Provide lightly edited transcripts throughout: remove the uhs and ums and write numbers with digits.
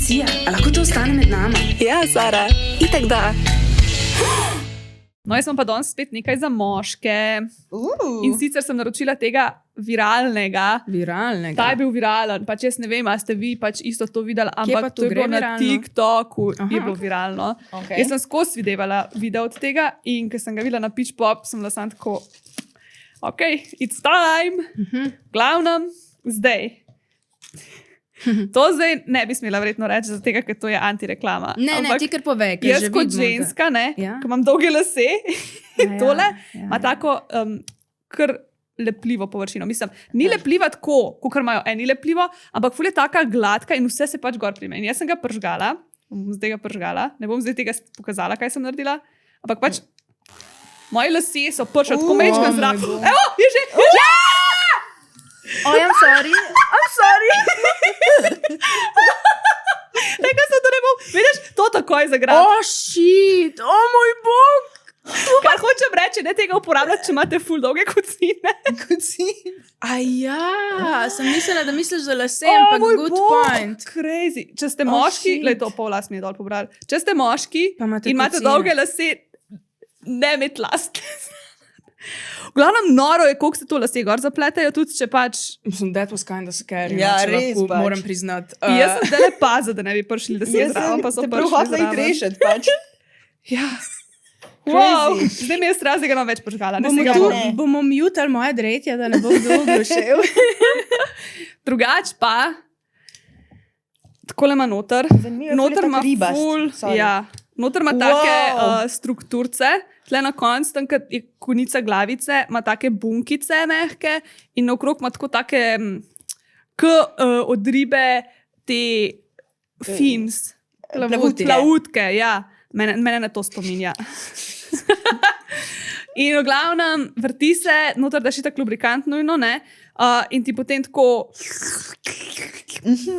Lucija, a lahko to ostane med nama? Ja, Sara, itak da. No, jaz sem pa danes spet nekaj za moške. In sicer sem naročila tega viralnega. Viralnega? Ta je bil viralen, pač jaz ne vem, a ste vi pač isto to videli, ampak to je bilo na viralno? TikToku, Aha, je bilo viralno. Okay. Jaz sem skozi videvala video od tega in ko sem ga videla na Pitch Pop, sem bila samo tako, ok, it's time. Glavnem, zdaj. To zdaj ne bi smela verjetno reči, zato ker to je antireklama. Ne, ti kar povej, ker Jaz že kot vidimo, ženska, ne, Ja. ko imam dolge lase, tole ima ja. tako kar lepljivo površino. Mislim, ni lepljiva tako, kot imajo eni lepljivo, ampak ful je taka gladka in vse se pač gor prime. In jaz sem ga pržgala, zdaj ga pržgala, ne bom zdaj tega pokazala, kaj sem naredila, ampak pač moji lasje so pršali tako mečka zrak. Evo, je že! I'm sorry. Tega se to ne bom, vidiš, to takoj zagrab. Shit, moj bog. Kar hočem reči, ne tega uporabljati, če imate ful dolge kocine. Sem mislila, da misliš za lase, ampak moj good bog, point. Crazy. Če ste moški, shit. glej, to pol las mi je dol pobral. Če ste moški Pa imate in imate kocine. dolge lase, ne imeti last. V glavnem noro je, koliko se to lase gor zapletajo, tudi če pač. That was kind of scary. Ja, če res lahko pač. Moram priznati. Jaz sem zdaj le pazila, da ne bi prišli, da se zraven, pa so te prav hotela iti rešiti, pač. Ja. Wow, zdaj mi je strast, da ga imam več požgala. Ne, se ga bom. Bomo mutali moje dretje, da ne bo kdo oglušel. Drugač pa, takole ima noter. Zanimivo je, Noter ful je ima tako ribast. ful, Sorry. ja. Noter ima take Wow. strukturce, tle na koncu, tam, kad je konica glavice, ima take bunkice mehke in naokrog ima tako take, od ribe te fins, plavutke, ja. Mene na to spominja. In v glavnem vrti se, noter da še tak lubrikant nujno, ne? In ti potem tako.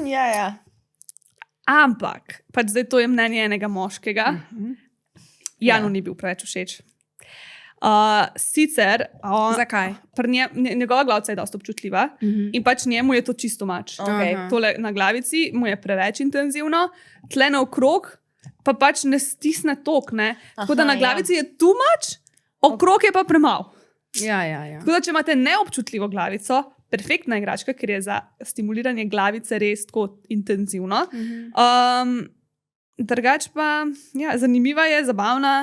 Ja. Ampak, pač zdaj to je mnenje enega moškega. Janu ni bil preveč všeč. Sicer, Zakaj? njegova glavica je dosti občutljiva in pač njemu je to čisto mač. Okay. Aha. Tole na glavici mu je preveč intenzivno, tle naokrog pa pač ne stisne tok, ne. Tako da Aha, na glavici je too much, okrog je pa premalo. Ja. Tako da, če imate neobčutljivo glavico, perfektna igračka, ker je za stimuliranje glavice res tako intenzivno. Drugač pa, ja, zanimiva je, zabavna,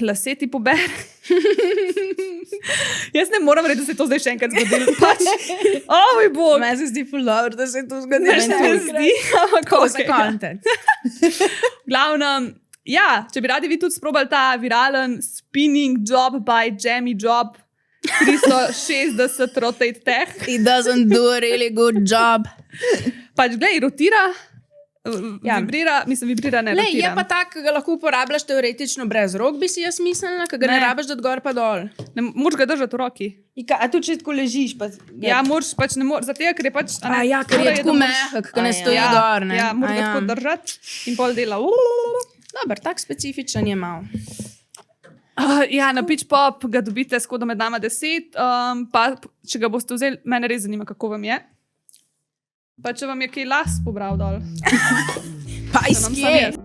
lase ti pobere. Jaz ne moram reči, da se je to zdaj še enkrat zgodilo. Pač, moj bog. Meni se zdi ful dobro, da se je to Ne, zgodilo. se mi zdi, ampak Tako za okej, ja. content. Glavnem, ja, če bi radi vi tudi sprobali ta viralen spinning job by Jamie Job 360 rotate tech, He doesn't do a really good job. pač glej, rotira, Ja. vibrira, ne Le, rotira. je pa tak, ki ga lahko uporabljaš teoretično brez rok, bi si jaz mislila, ki ga ne Ne. rabiš dati gor pa dol. Ne moraš ga držati v roki. A tu če tako ležiš, pa... Ja, moraš pač ne moreš, zato ker je pač. a ne, Ja, ker fora je tako da moraš- mehak, ki ne ja. stoji gor. Ne? Ja, moraš A ga tako držati in pol dela. Dober, tak specifičen je mal. Ja, na Pitch Pop ga dobite s kodom med nama 10, pa če ga boste vzeli, mene res zanima, kako vam je. Pa če vam je kaj las pobral dol. Pa Da vam sam izkje. jaz.